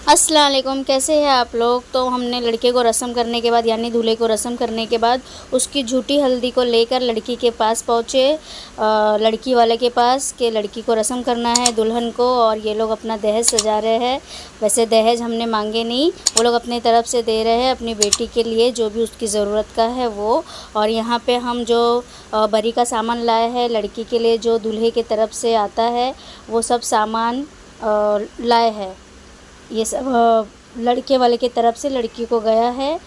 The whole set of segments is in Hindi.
अस्सलाम वालेकुम, कैसे हैं आप लोग। तो हमने लड़के को रस्म करने के बाद यानी दूल्हे को रस्म करने के बाद उसकी झूठी हल्दी को लेकर लड़की के पास पहुँचे, लड़की वाले के पास कि लड़की को रस्म करना है दुल्हन को। और ये लोग अपना दहेज सजा रहे हैं। वैसे दहेज हमने मांगे नहीं, वो लोग अपनी तरफ से दे रहे हैं अपनी बेटी के लिए जो भी उसकी ज़रूरत का है वो। और यहाँ पे हम जो बरी का सामान लाए हैं लड़की के लिए जो दूल्हे की तरफ से आता है वो सब सामान लाए हैं। ये सब लड़के वाले की तरफ से लड़की को गया है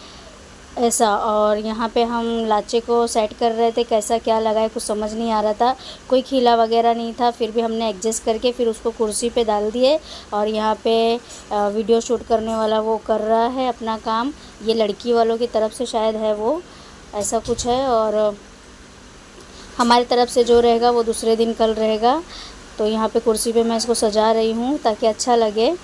ऐसा। और यहाँ पे हम लाचे को सेट कर रहे थे, कैसा क्या लगा है कुछ समझ नहीं आ रहा था, कोई खीला वगैरह नहीं था, फिर भी हमने एडजस्ट करके फिर उसको कुर्सी पे डाल दिए। और यहाँ पे वीडियो शूट करने वाला वो कर रहा है अपना काम, ये लड़की वालों की तरफ से शायद है वो, ऐसा कुछ है। और हमारी तरफ से जो रहेगा वो दूसरे दिन कल रहेगा। तो यहाँ पे कुर्सी पे मैं इसको सजा रही हूँ ताकि अच्छा लगे,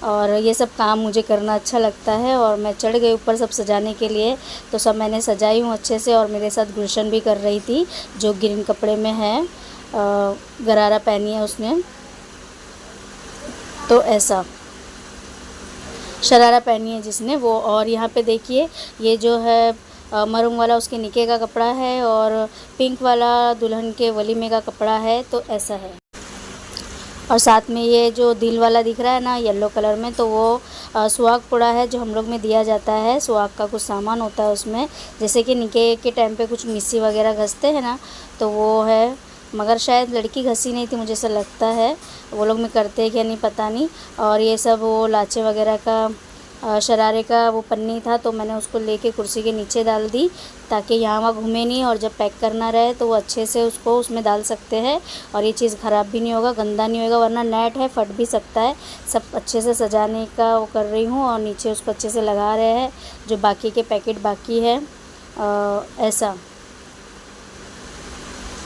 और ये सब काम मुझे करना अच्छा लगता है। और मैं चढ़ गई ऊपर सब सजाने के लिए, तो सब मैंने सजाई हूँ अच्छे से। और मेरे साथ गुलशन भी कर रही थी जो ग्रीन कपड़े में है, गरारा पहनी है उसने, तो ऐसा शरारा पहनी है जिसने वो। और यहाँ पे देखिए ये जो है मरूम वाला उसके निके का कपड़ा है और पिंक वाला दुल्हन के वलीमे का कपड़ा है, तो ऐसा है। और साथ में ये जो दिल वाला दिख रहा है ना येलो कलर में, तो वो सुहाग पुड़ा है जो हम लोग में दिया जाता है। सुहाग का कुछ सामान होता है उसमें, जैसे कि निके के टाइम पे कुछ मिस्सी वगैरह घसते हैं ना, तो वो है। मगर शायद लड़की घसी नहीं थी, मुझे ऐसा लगता है, वो लोग में करते हैं क्या नहीं पता नहीं। और ये सब वो लाचे वगैरह का शरारे का वो पन्नी था, तो मैंने उसको लेके कुर्सी के नीचे डाल दी ताकि यहाँ वहाँ घूमे नहीं, और जब पैक करना रहे तो वो अच्छे से उसको उसमें डाल सकते हैं और ये चीज़ ख़राब भी नहीं होगा, गंदा नहीं होगा, वरना नेट है फट भी सकता है। सब अच्छे से सजाने का वो कर रही हूँ और नीचे उसको अच्छे से लगा रहे हैं जो बाकी के पैकेट बाकी है ऐसा।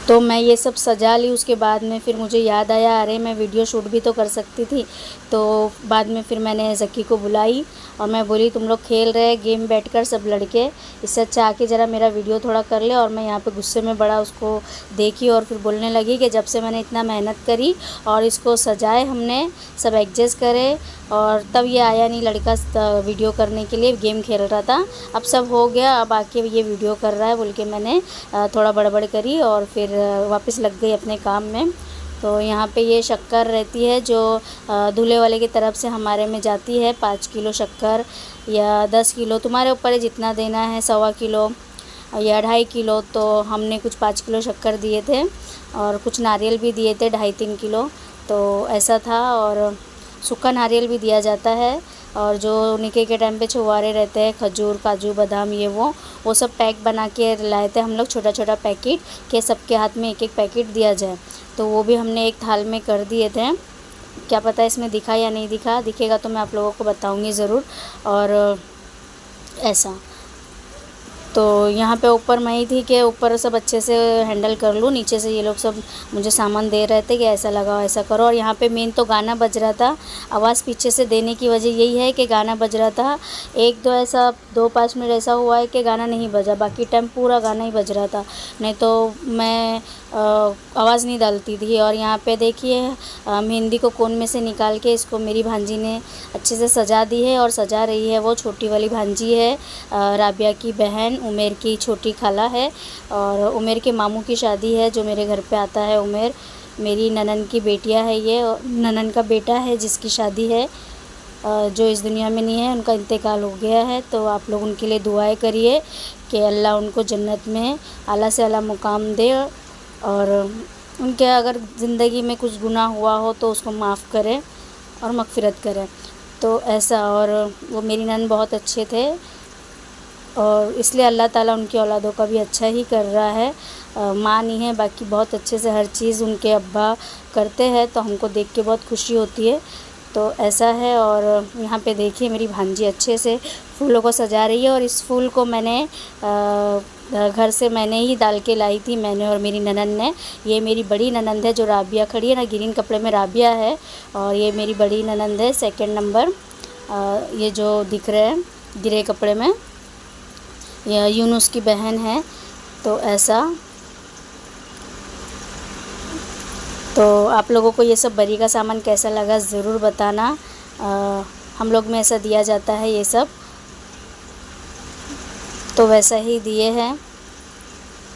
तो मैं ये सब सजा ली। उसके बाद में फिर मुझे याद आया अरे मैं वीडियो शूट भी तो कर सकती थी। तो बाद में फिर मैंने ज़की को बुलाई और मैं बोली तुम लोग खेल रहे गेम बैठकर सब लड़के, इससे अच्छा आके ज़रा मेरा वीडियो थोड़ा कर ले। और मैं यहाँ पे गुस्से में बड़ा उसको देखी और फिर बोलने लगी कि जब से मैंने इतना मेहनत करी और इसको सजाए हमने सब एडजस्ट करे, और तब ये आया नहीं लड़का वीडियो करने के लिए, गेम खेल रहा था। अब सब हो गया, अब आके ये वीडियो कर रहा है बोल के मैंने थोड़ा बड़बड़ करी और फिर वापस लग गई अपने काम में। तो यहाँ पे ये शक्कर रहती है जो दूल्हे वाले की तरफ से हमारे में जाती है, 5 किलो शक्कर या 10 किलो, तुम्हारे ऊपर है जितना देना है, 1.25 किलो या 2.5 किलो। तो हमने कुछ 5 किलो शक्कर दिए थे और कुछ नारियल भी दिए थे 2.5-3 किलो, तो ऐसा था। और सूखा नारियल भी दिया जाता है, और जो निके के टाइम पे छुहारे रहते हैं खजूर काजू बादाम ये वो सब पैक बना के लाए थे हम लोग, छोटा छोटा पैकेट के सबके हाथ में एक एक पैकेट दिया जाए। तो वो भी हमने एक थाल में कर दिए थे। क्या पता इसमें दिखा या नहीं दिखा, दिखेगा तो मैं आप लोगों को बताऊंगी ज़रूर। और ऐसा तो यहाँ पे ऊपर मैं ही थी कि ऊपर सब अच्छे से हैंडल कर लूँ, नीचे से ये लोग सब मुझे सामान दे रहे थे कि ऐसा लगाओ ऐसा करो। और यहाँ पे मेन तो गाना बज रहा था, आवाज़ पीछे से देने की वजह यही है कि गाना बज रहा था। 2-5 मिनट ऐसा हुआ है कि गाना नहीं बजा, बाकी टाइम पूरा गाना ही बज रहा था, नहीं तो मैं आवाज़ नहीं डालती थी। और यहाँ पे देखिए मेहंदी को कोन में से निकाल के इसको मेरी भांजी ने अच्छे से सजा दी है और सजा रही है। वो छोटी वाली भांजी है, राबिया की बहन, उमेर की छोटी खाला है, और उमेर के मामू की शादी है जो मेरे घर पे आता है। उमेर मेरी ननन की बेटियां है, ये ननन का बेटा है जिसकी शादी है, जो इस दुनिया में नहीं है, उनका इंतकाल हो गया है। तो आप लोग उनके लिए दुआएं करिए कि अल्लाह उनको जन्नत में आला से आला मुकाम दे, और उनके अगर ज़िंदगी में कुछ गुनाह हुआ हो तो उसको माफ़ करे और मग़फ़िरत करे, तो ऐसा। और वो मेरी ननन बहुत अच्छे थे और इसलिए अल्लाह ताला उनकी औलादों का भी अच्छा ही कर रहा है। माँ नहीं है बाकी बहुत अच्छे से हर चीज़ उनके अब्बा करते हैं, तो हमको देख के बहुत खुशी होती है, तो ऐसा है। और यहाँ पे देखिए मेरी भांजी अच्छे से फूलों को सजा रही है, और इस फूल को मैंने घर से मैंने ही डाल के लाई थी, मैंने और मेरी ननन ने। ये मेरी बड़ी ननंद है जो राबिया खड़ी है ना, ग्रीन कपड़े में राबिया है, और ये मेरी बड़ी ननंद है 2nd नंबर, ये जो दिख रहे हैं ग्रे कपड़े में, यह यूनुस की बहन है, तो ऐसा। तो आप लोगों को ये सब बरी का सामान कैसा लगा ज़रूर बताना। हम लोग में ऐसा दिया जाता है ये सब, तो वैसा ही दिए हैं।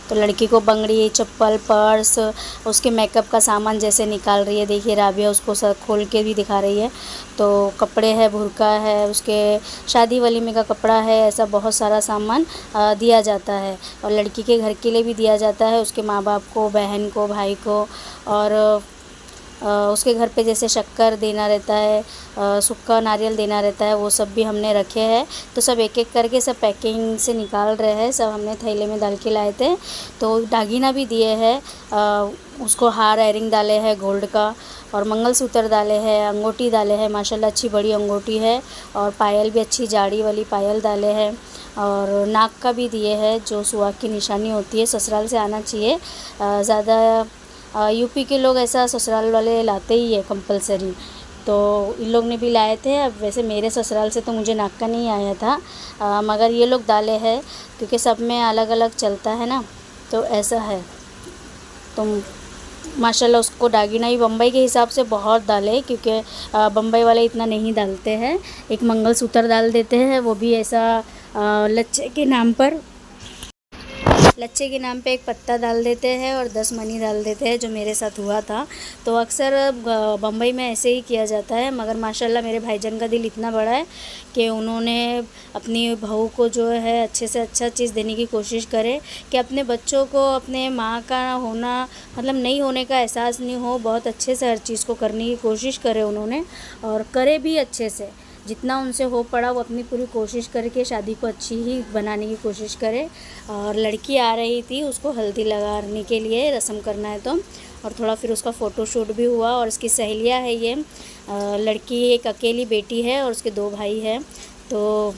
तो लड़की को बंगड़ी, चप्पल, पर्स, उसके मेकअप का सामान जैसे निकाल रही है, देखिए राबिया उसको सब खोल के भी दिखा रही है। तो कपड़े है, बुर्का है, उसके शादी वलीमे का कपड़ा है, ऐसा बहुत सारा सामान दिया जाता है। और लड़की के घर के लिए भी दिया जाता है, उसके माँ बाप को, बहन को, भाई को। और उसके घर पे जैसे शक्कर देना रहता है, सूखा नारियल देना रहता है, वो सब भी हमने रखे हैं। तो सब एक एक करके सब पैकिंग से निकाल रहे हैं, सब हमने थैले में डाल के लाए थे। तो दागीना भी दिए हैं, उसको हार एयरिंग डाले हैं गोल्ड का, और मंगलसूत्र डाले हैं, अंगूठी डाले हैं, माशाल्लाह अच्छी बड़ी अंगूठी है, और पायल भी अच्छी जाड़ी वाली पायल डाले हैं, और नाक का भी दिए हैं जो सुहाग की निशानी होती है, ससुराल से आना चाहिए। ज़्यादा यूपी के लोग ऐसा ससुराल वाले लाते ही है कंपलसरी, तो इन लोग ने भी लाए थे। अब वैसे मेरे ससुराल से तो मुझे नाक का नहीं आया था, मगर ये लोग डाले हैं क्योंकि सब में अलग अलग चलता है ना, तो ऐसा है। तो माशाल्लाह उसको दागीना ही बम्बई के हिसाब से बहुत डाले, क्योंकि बम्बई वाले इतना नहीं डालते हैं। एक मंगलसूत्र डाल देते हैं, वो भी ऐसा लच्छे के नाम पर, लच्छे के नाम पे एक पत्ता डाल देते हैं और 10 मनी डाल देते हैं, जो मेरे साथ हुआ था। तो अक्सर बम्बई में ऐसे ही किया जाता है, मगर माशाल्लाह मेरे भाईजान का दिल इतना बड़ा है कि उन्होंने अपनी बहू को जो है अच्छे से अच्छा चीज़ देने की कोशिश करे, कि अपने बच्चों को अपने माँ का होना मतलब नहीं होने का एहसास नहीं हो, बहुत अच्छे से हर चीज़ को करने की कोशिश करे उन्होंने, और करे भी अच्छे से। जितना उनसे हो पड़ा वो अपनी पूरी कोशिश करके शादी को अच्छी ही बनाने की कोशिश करे। और लड़की आ रही थी, उसको हल्दी लगाने के लिए रस्म करना है तो, और थोड़ा फिर उसका फ़ोटोशूट भी हुआ। और उसकी सहेलियाँ है ये, लड़की एक अकेली बेटी है और उसके 2 भाई हैं, तो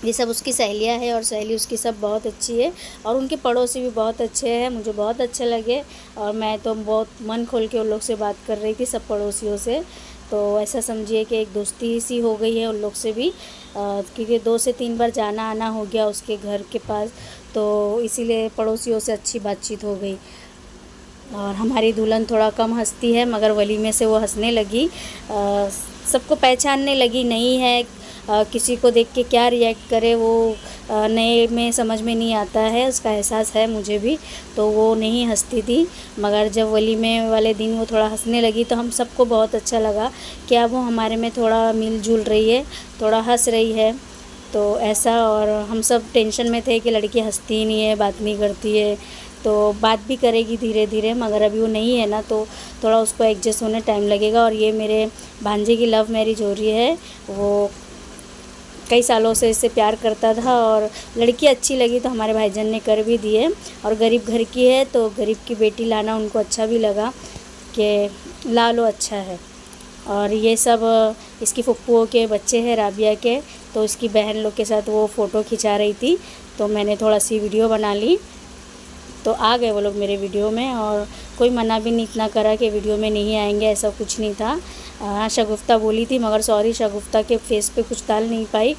ये सब उसकी सहेलियाँ है, और सहेली उसकी सब बहुत अच्छी है, और उनके पड़ोसी भी बहुत अच्छे हैं, मुझे बहुत अच्छे लगे। और मैं तो बहुत मन खोल के उन लोग से बात कर रही थी, सब पड़ोसियों से। तो ऐसा समझिए कि एक दोस्ती सी हो गई है उन लोग से भी, क्योंकि 2 से 3 बार जाना आना हो गया उसके घर के पास, तो इसीलिए पड़ोसियों से अच्छी बातचीत हो गई। और हमारी दुल्हन थोड़ा कम हंसती है, मगर वलीमे से वो हंसने लगी, सबको पहचानने लगी। नहीं है, किसी को देख के क्या रिएक्ट करे, वो नए में समझ में नहीं आता है, उसका एहसास है मुझे भी। तो वो नहीं हंसती थी, मगर जब वलीमे वाले दिन वो थोड़ा हंसने लगी तो हम सबको बहुत अच्छा लगा कि अब वो हमारे में थोड़ा मिल जुल रही है, थोड़ा हंस रही है, तो ऐसा। और हम सब टेंशन में थे कि लड़की हंसती ही नहीं है, बात नहीं करती है, तो बात भी करेगी धीरे धीरे, मगर अभी वो नहीं है ना, तो थोड़ा उसको एडजस्ट होने टाइम लगेगा। और ये मेरे भांजे की लव मैरिज हो रही है, वो कई सालों से इससे प्यार करता था, और लड़की अच्छी लगी तो हमारे भाईजान ने कर भी दिए। और गरीब घर की है, तो गरीब की बेटी लाना उनको अच्छा भी लगा कि ला लो, अच्छा है। और ये सब इसकी फुप्पुओं के बच्चे हैं राबिया के, तो इसकी बहन लोग के साथ वो फ़ोटो खिंचा रही थी, तो मैंने थोड़ा सी वीडियो बना ली, तो आ गए वो लोग मेरे वीडियो में। और कोई मना भी नहीं इतना करा कि वीडियो में नहीं आएंगे, ऐसा कुछ नहीं था। शगुफ्ता बोली थी, मगर सॉरी शगुफ्ता के फेस पे कुछ डाल नहीं पाई,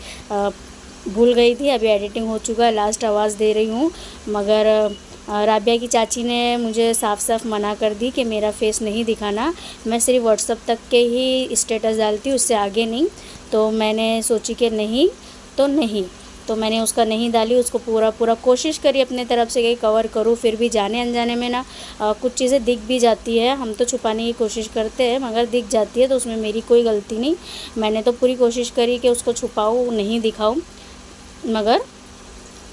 भूल गई थी। अभी एडिटिंग हो चुका है, लास्ट आवाज़ दे रही हूँ। मगर राबिया की चाची ने मुझे साफ साफ मना कर दी कि मेरा फेस नहीं दिखाना, मैं सिर्फ व्हाट्सअप तक के ही स्टेटस डालती हूँ, उससे आगे नहीं। तो मैंने सोची कि नहीं तो नहीं, तो मैंने उसका नहीं डाली, उसको पूरा कोशिश करी अपने तरफ से कि कवर करूँ, फिर भी जाने अनजाने में ना कुछ चीज़ें दिख भी जाती है। हम तो छुपाने की कोशिश करते हैं, मगर दिख जाती है, तो उसमें मेरी कोई गलती नहीं। मैंने तो पूरी कोशिश करी कि उसको छुपाऊँ, नहीं दिखाऊँ, मगर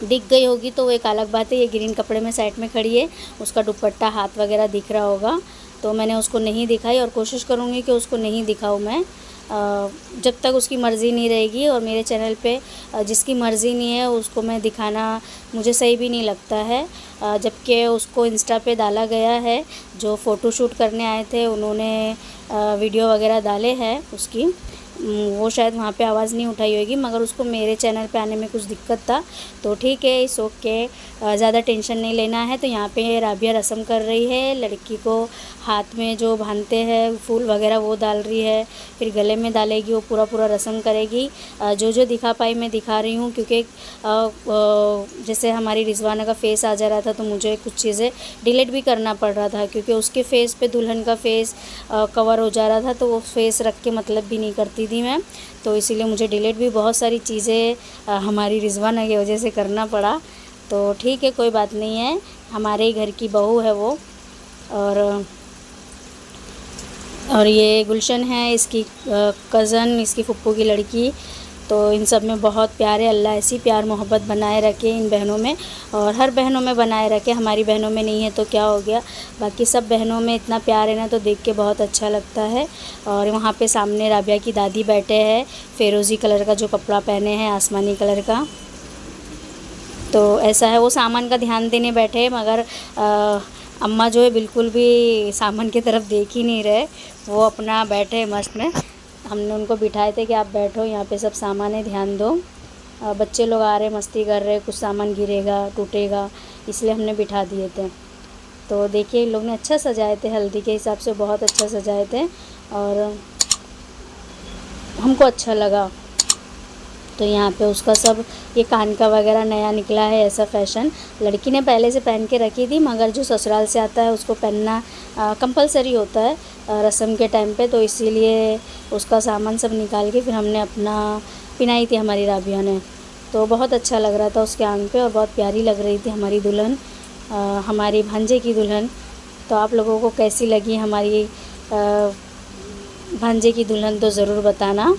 दिख गई होगी तो वो एक अलग बात है। ये ग्रीन कपड़े में साइड में खड़ी है, उसका दुपट्टा हाथ वगैरह दिख रहा होगा, तो मैंने उसको नहीं दिखाई, और कोशिश करूँगी कि उसको नहीं दिखाऊँ मैं, जब तक उसकी मर्ज़ी नहीं रहेगी। और मेरे चैनल पे जिसकी मर्ज़ी नहीं है उसको मैं दिखाना मुझे सही भी नहीं लगता है, जबकि उसको इंस्टा पे डाला गया है। जो फ़ोटोशूट करने आए थे उन्होंने वीडियो वगैरह डाले हैं उसकी, वो शायद वहाँ पे आवाज़ नहीं उठाई होगी, मगर उसको मेरे चैनल पे आने में कुछ दिक्कत था, तो ठीक है, इस ओके, ज़्यादा टेंशन नहीं लेना है। तो यहाँ पे राबिया रस्म कर रही है, लड़की को हाथ में जो बांधते हैं फूल वगैरह वो डाल रही है, फिर गले में डालेगी, वो पूरा रस्म करेगी। जो दिखा पाई मैं दिखा रही हूँ, क्योंकि जैसे हमारी रिजवाना का फेस आ जा रहा था तो मुझे कुछ चीज़ें डिलीट भी करना पड़ रहा था, क्योंकि उसके फेस पे दुल्हन का फेस कवर हो जा रहा था, तो वो फेस रख के मतलब भी नहीं करती थी मैं, तो इसीलिए मुझे डिलीट भी बहुत सारी चीज़ें हमारी रिजवाना की वजह से करना पड़ा। तो ठीक है, कोई बात नहीं है, हमारे ही घर की बहू है वो। और ये गुलशन है, इसकी कज़न, इसकी फुप्पू की लड़की। तो इन सब में बहुत प्यार है। अल्लाह ऐसी प्यार मोहब्बत बनाए रखे इन बहनों में, और हर बहनों में बनाए रखे। हमारी बहनों में नहीं है तो क्या हो गया, बाकी सब बहनों में इतना प्यार है ना, तो देख के बहुत अच्छा लगता है। और वहाँ पे सामने राबिया की दादी बैठे हैं, फ़िरोज़ी कलर का जो कपड़ा पहने हैं, आसमानी कलर का। तो ऐसा है, वो सामान का ध्यान देने बैठे हैं, मगर अम्मा जो है बिल्कुल भी सामान की तरफ देख ही नहीं रहे। वो अपना बैठे मस्त में। हमने उनको बिठाए थे कि आप बैठो, यहाँ पे सब सामान है, ध्यान दो। बच्चे लोग आ रहे, मस्ती कर रहे, कुछ सामान गिरेगा टूटेगा, इसलिए हमने बिठा दिए थे। तो देखिए, इन लोग ने अच्छा सजाए थे, हल्दी के हिसाब से बहुत अच्छा सजाए थे, और हमको अच्छा लगा। तो यहाँ पे उसका सब ये कान का वगैरह नया निकला है, ऐसा फ़ैशन। लड़की ने पहले से पहन के रखी थी, मगर जो ससुराल से आता है उसको पहनना कंपलसरी होता है रस्म के टाइम पे, तो इसीलिए उसका सामान सब निकाल के फिर हमने अपना पहनाई थी हमारी राबिया ने। तो बहुत अच्छा लग रहा था उसके आंग पे, और बहुत प्यारी लग रही थी हमारी दुल्हन, हमारी भांजे की दुल्हन। तो आप लोगों को कैसी लगी हमारी भांजे की दुल्हन, तो ज़रूर बताना।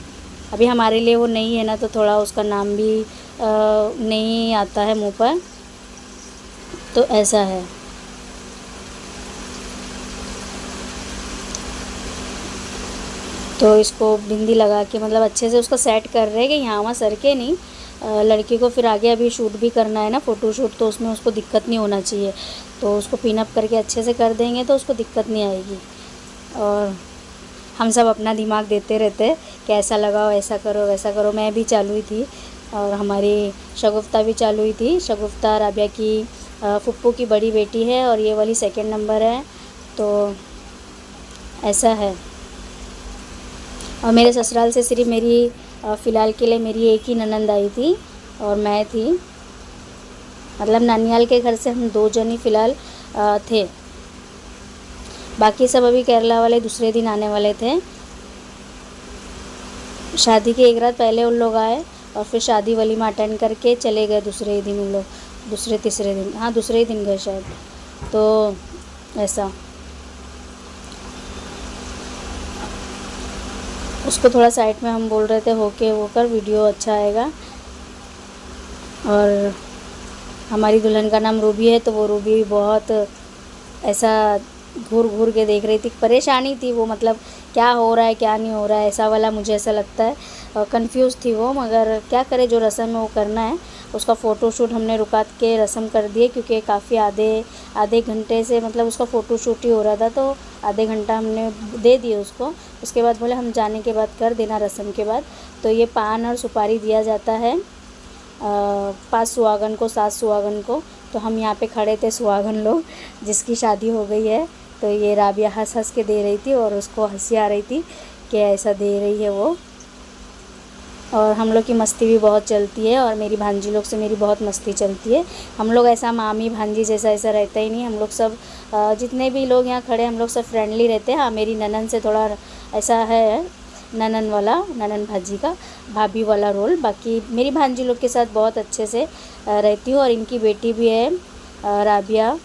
अभी हमारे लिए वो नहीं है ना, तो थोड़ा उसका नाम भी नहीं आता है मुंह पर, तो ऐसा है। तो इसको बिंदी लगा के मतलब अच्छे से उसको सेट कर रहे हैं कि यहाँ वहाँ सर के नहीं। लड़की को फिर आगे अभी शूट भी करना है ना, फ़ोटो शूट, तो उसमें उसको दिक्कत नहीं होना चाहिए। तो उसको पिन अप करके अच्छे से कर देंगे तो उसको दिक्कत नहीं आएगी। और हम सब अपना दिमाग देते रहते कि ऐसा लगाओ, ऐसा करो, वैसा करो। मैं भी चालू ही थी, और हमारी शगुफ्ता भी चालू ही थी। शगुफ्ता राबिया की फुप्पू की बड़ी बेटी है, और ये वाली सेकंड नंबर है। तो ऐसा है। और मेरे ससुराल से सिर्फ मेरी फ़िलहाल के लिए मेरी एक ही ननंद आई थी, और मैं थी। मतलब नानियाल के घर से हम 2 जन ही फ़िलहाल थे, बाकी सब अभी केरला वाले दूसरे दिन आने वाले थे। शादी के एक रात पहले उन लोग आए, और फिर शादी वलीमा अटेंड करके चले गए दूसरे ही दिन उन लोग, दूसरे तीसरे दिन, हाँ दूसरे ही दिन गए शायद। तो ऐसा, उसको थोड़ा साइड में हम बोल रहे थे होके वो कर, वीडियो अच्छा आएगा। और हमारी दुल्हन का नाम रूबी है, तो वो रूबी बहुत ऐसा घूर घूर के देख रही थी, परेशानी थी वो, मतलब क्या हो रहा है क्या नहीं हो रहा है, ऐसा वाला मुझे ऐसा लगता है। कंफ्यूज थी वो, मगर क्या करे, जो रस्म है वो करना है। उसका फ़ोटो शूट हमने रुका के रस्म कर दिए, क्योंकि काफ़ी आधे घंटे से मतलब उसका फ़ोटो शूट ही हो रहा था, तो आधे घंटा हमने दे दिए उसको। उसके बाद बोले हम जाने के बाद कर देना रस्म के बाद। तो ये पान और सुपारी दिया जाता है 5 सुहागन को, 7 सुहागन को। तो हम यहाँ पे खड़े थे सुहागन लोग, जिसकी शादी हो गई है। तो ये राबिया हंस हंस के दे रही थी, और उसको हंसी आ रही थी कि ऐसा दे रही है वो। और हम लोग की मस्ती भी बहुत चलती है, और मेरी भांजी लोग से मेरी बहुत मस्ती चलती है। हम लोग ऐसा मामी भांजी जैसा ऐसा रहता ही नहीं। हम लोग सब जितने भी लोग यहाँ खड़े, हम लोग सब फ्रेंडली रहते हैं। हाँ, मेरी ननन से थोड़ा ऐसा है, ननन वाला, ननन भाजी का भाभी वाला रोल। बाकी मेरी भांजी लोग के साथ बहुत अच्छे से रहती हूँ। और इनकी बेटी भी है राबिया,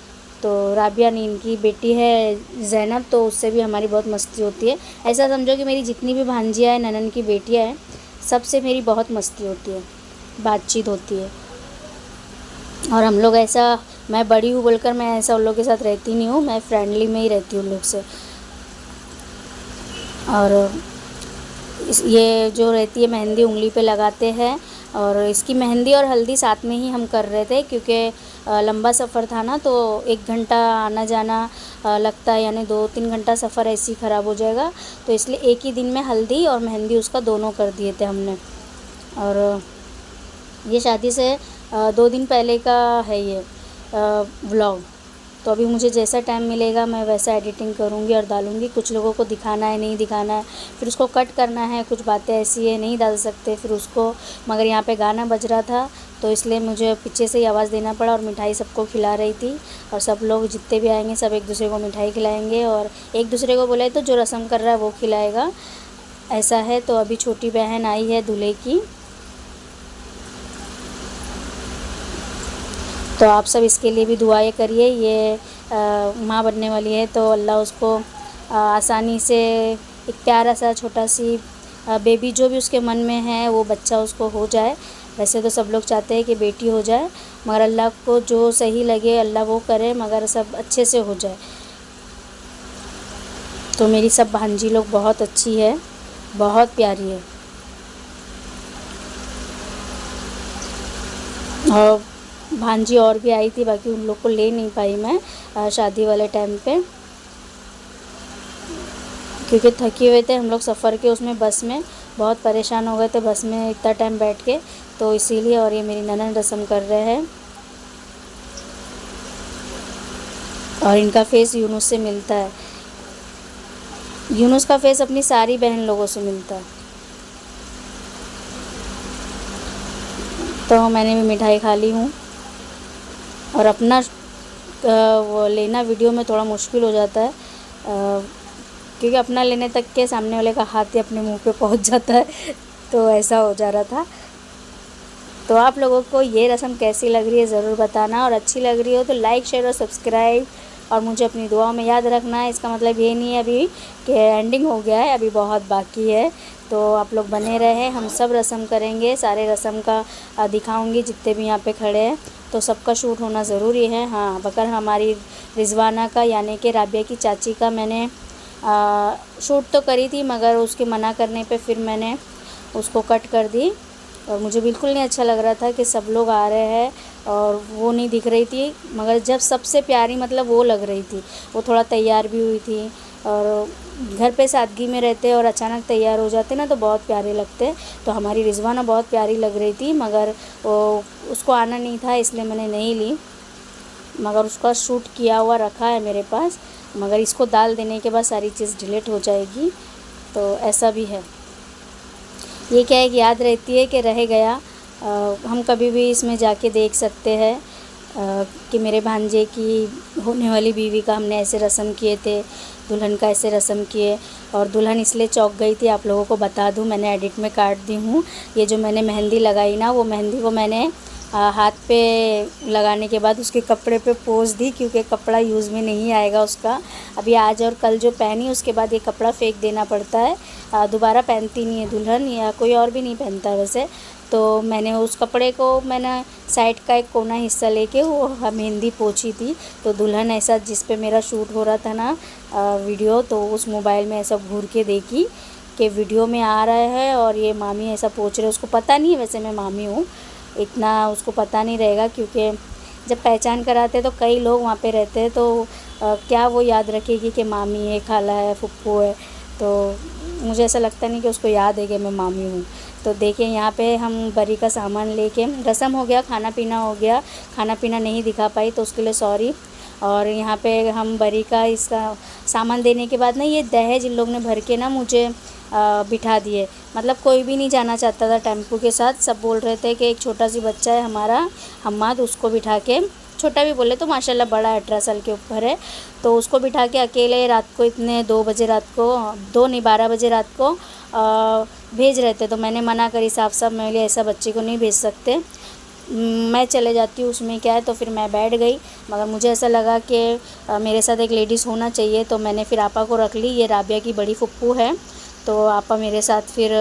तो राबिया नहीं, इनकी बेटी है ज़ैनब, तो उससे भी हमारी बहुत मस्ती होती है। ऐसा समझो कि मेरी जितनी भी भांजियाँ हैं, ननन की बेटियाँ हैं, सबसे मेरी बहुत मस्ती होती है, बातचीत होती है। और हम लोग ऐसा, मैं बड़ी हूँ बोलकर मैं ऐसा उन लोग के साथ रहती नहीं हूँ, मैं फ्रेंडली में ही रहती हूँ उन लोग से। और ये जो रहती है मेहंदी उंगली पे लगाते हैं, और इसकी मेहंदी और हल्दी साथ में ही हम कर रहे थे, क्योंकि लंबा सफ़र था ना, तो 1 घंटा आना जाना लगता है, यानी 2-3 घंटा सफ़र ऐसे ही ख़राब हो जाएगा। तो इसलिए एक ही दिन में हल्दी और मेहंदी उसका दोनों कर दिए थे हमने। और ये शादी से 2 दिन पहले का है ये व्लॉग। तो अभी मुझे जैसा टाइम मिलेगा मैं वैसा एडिटिंग करूँगी और डालूँगी। कुछ लोगों को दिखाना है, नहीं दिखाना है, फिर उसको कट करना है। कुछ बातें ऐसी है नहीं डाल सकते फिर उसको, मगर यहाँ पे गाना बज रहा था तो इसलिए मुझे पीछे से ही आवाज़ देना पड़ा। और मिठाई सबको खिला रही थी, और सब लोग जितने भी आएंगे सब एक दूसरे को मिठाई खिलाएंगे, और एक दूसरे को बोले तो जो रस्म कर रहा है वो खिलाएगा। ऐसा है। तो अभी छोटी बहन आई है दूल्हे की, तो आप सब इसके लिए भी दुआएं करिए। ये माँ बनने वाली है, तो अल्लाह उसको आसानी से एक प्यारा सा छोटा सी बेबी जो भी उसके मन में है वो बच्चा उसको हो जाए। वैसे तो सब लोग चाहते हैं कि बेटी हो जाए, मगर अल्लाह को जो सही लगे अल्लाह वो करे, मगर सब अच्छे से हो जाए। तो मेरी सब भांजी लोग बहुत अच्छी है, बहुत प्यारी है। और भांजी और भी आई थी, बाकी उन लोग को ले नहीं पाई मैं शादी वाले टाइम पे, क्योंकि थके हुए थे हम लोग सफ़र के उसमें, बस में बहुत परेशान हो गए थे बस में इतना टाइम बैठ के, तो इसीलिए। और ये मेरी ननद रस्म कर रहे हैं, और इनका फेस यूनुस से मिलता है। यूनुस का फेस अपनी सारी बहन लोगों से मिलता है। तो मैंने भी मिठाई खा ली हूँ, और अपना वो लेना वीडियो में थोड़ा मुश्किल हो जाता है, क्योंकि अपना लेने तक के सामने वाले का हाथ ही अपने मुंह पे पहुंच जाता है, तो ऐसा हो जा रहा था। तो आप लोगों को ये रस्म कैसी लग रही है ज़रूर बताना, और अच्छी लग रही हो तो लाइक शेयर और सब्सक्राइब, और मुझे अपनी दुआओं में याद रखना है। इसका मतलब ये नहीं है अभी कि एंडिंग हो गया है, अभी बहुत बाकी है। तो आप लोग बने रहे, हम सब रस्म करेंगे, सारे रस्म का दिखाऊंगी जितने भी यहाँ पे खड़े हैं, तो सबका शूट होना ज़रूरी है। हाँ, बकर हमारी रिजवाना का यानी कि राबिया की चाची का मैंने शूट तो करी थी, मगर उसके मना करने पे फिर मैंने उसको कट कर दी, और मुझे बिल्कुल नहीं अच्छा लग रहा था कि सब लोग आ रहे हैं और वो नहीं दिख रही थी। मगर जब सबसे प्यारी मतलब वो लग रही थी, वो थोड़ा तैयार भी हुई थी, और घर पे सादगी में रहते और अचानक तैयार हो जाते ना तो बहुत प्यारे लगते। तो हमारी रिजवाना बहुत प्यारी लग रही थी, मगर वो उसको आना नहीं था इसलिए मैंने नहीं ली, मगर उसका शूट किया हुआ रखा है मेरे पास, मगर इसको डाल देने के बाद सारी चीज़ डिलीट हो जाएगी, तो ऐसा भी है। ये क्या है कि याद रहती है कि रह गया, हम कभी भी इसमें जाके देख सकते हैं कि मेरे भांजे की होने वाली बीवी का हमने ऐसे रस्म किए थे, दुल्हन का ऐसे रस्म किए। और दुल्हन इसलिए चौंक गई थी, आप लोगों को बता दूं, मैंने एडिट में काट दी हूँ। ये जो मैंने मेहंदी लगाई ना, वो मेहंदी को मैंने हाथ पे लगाने के बाद उसके कपड़े पे पोंछ दी, क्योंकि कपड़ा यूज़ में नहीं आएगा उसका। अभी आज और कल जो पहनी उसके बाद ये कपड़ा फेंक देना पड़ता है, दोबारा पहनती नहीं है दुल्हन, या कोई और भी नहीं पहनता वैसे। तो मैंने उस कपड़े को मैंने साइड का एक कोना हिस्सा लेके वो मेहंदी पोंछी थी। तो दुल्हन ऐसा जिस पे मेरा शूट हो रहा था ना वीडियो, तो उस मोबाइल में ऐसा घूर के देखी कि वीडियो में आ रहा है और ये मामी ऐसा पोंछ रहे। उसको पता नहीं है वैसे मैं मामी हूँ, इतना उसको पता नहीं रहेगा, क्योंकि जब पहचान कराते तो कई लोग वहाँ पे रहते हैं, तो क्या वो याद रखेगी कि मामी है, खाला है, फुप्पू है। तो मुझे ऐसा लगता नहीं कि उसको याद है कि मैं मामी हूँ। तो देखिए यहाँ पे हम बरी का सामान लेके, रस्म हो गया, खाना पीना हो गया, खाना पीना नहीं दिखा पाई तो उसके लिए सॉरी। और यहाँ पे हम बरी का इसका सामान देने के बाद ना, ये दहेज इन लोग ने भर के ना मुझे बिठा दिए। मतलब कोई भी नहीं जाना चाहता था टेम्पो के साथ, सब बोल रहे थे कि एक छोटा सी बच्चा है हमारा हम्माद, उसको बिठा के, छोटा भी बोले तो माशाल्लाह बड़ा है, 18 साल के ऊपर है, तो उसको बिठा के अकेले रात को इतने 2 बजे रात को, 2 नहीं 12 बजे रात को भेज रहे थे। तो मैंने मना करी साफ साफ, मैं ऐसा बच्चे को नहीं भेज सकते, मैं चले जाती हूँ, उसमें क्या है। तो फिर मैं बैठ गई, मगर मुझे ऐसा लगा कि मेरे साथ एक लेडीज़ होना चाहिए, तो मैंने फिर आपा को रख ली। ये राबिया की बड़ी फुप्पू है, तो आपा मेरे साथ फिर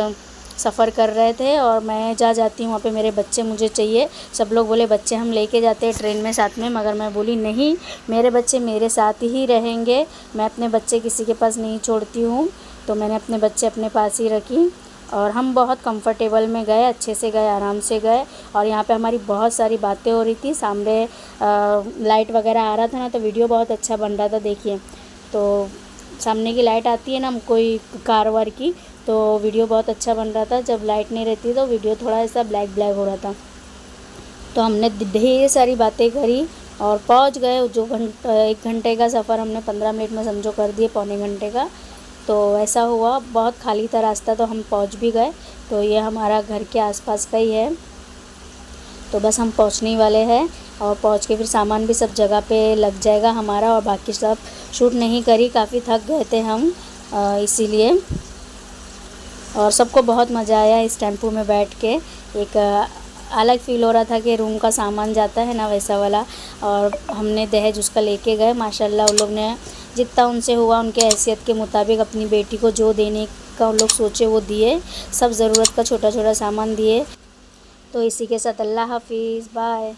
सफ़र कर रहे थे, और मैं जाती हूँ वहाँ पे मेरे बच्चे मुझे चाहिए। सब लोग बोले बच्चे हम लेके जाते हैं ट्रेन में साथ में, मगर मैं बोली नहीं, मेरे बच्चे मेरे साथ ही रहेंगे, मैं अपने बच्चे किसी के पास नहीं छोड़ती हूँ। तो मैंने अपने बच्चे अपने पास ही रखी, और हम बहुत कंफर्टेबल में गए, अच्छे से गए, आराम से गए। और यहाँ पे हमारी बहुत सारी बातें हो रही थी, सामने लाइट वगैरह आ रहा था ना, तो वीडियो बहुत अच्छा बन रहा था। देखिए, तो सामने की लाइट आती है ना कोई कार वार की, तो वीडियो बहुत अच्छा बन रहा था। जब लाइट नहीं रहती तो वीडियो थोड़ा ऐसा ब्लैक ब्लैक हो रहा था। तो हमने ढेर सारी बातें करी और पहुंच गए। जो 1 घंटे का सफ़र हमने 15 मिनट में समझो कर दिए, पौने घंटे का। तो ऐसा हुआ, बहुत खाली था रास्ता, तो हम पहुंच भी गए। तो ये हमारा घर के आसपास का ही है, तो बस हम पहुंचने ही वाले हैं, और पहुंच के फिर सामान भी सब जगह पे लग जाएगा हमारा। और बाकी सब शूट नहीं करी, काफ़ी थक गए थे हम इसीलिए। और सबको बहुत मज़ा आया इस टेम्पो में बैठ के। एक अलग फ़ील हो रहा था कि रूम का सामान जाता है ना, वैसा वाला। और हमने दहेज उसका लेके गए। माशाल्लाह उन लोग ने जितना उनसे हुआ उनके हैसियत के मुताबिक अपनी बेटी को जो देने का उन लोग सोचे वो दिए। सब ज़रूरत का छोटा छोटा सामान दिए। तो इसी के साथ अल्लाह हाफिज़, बाय।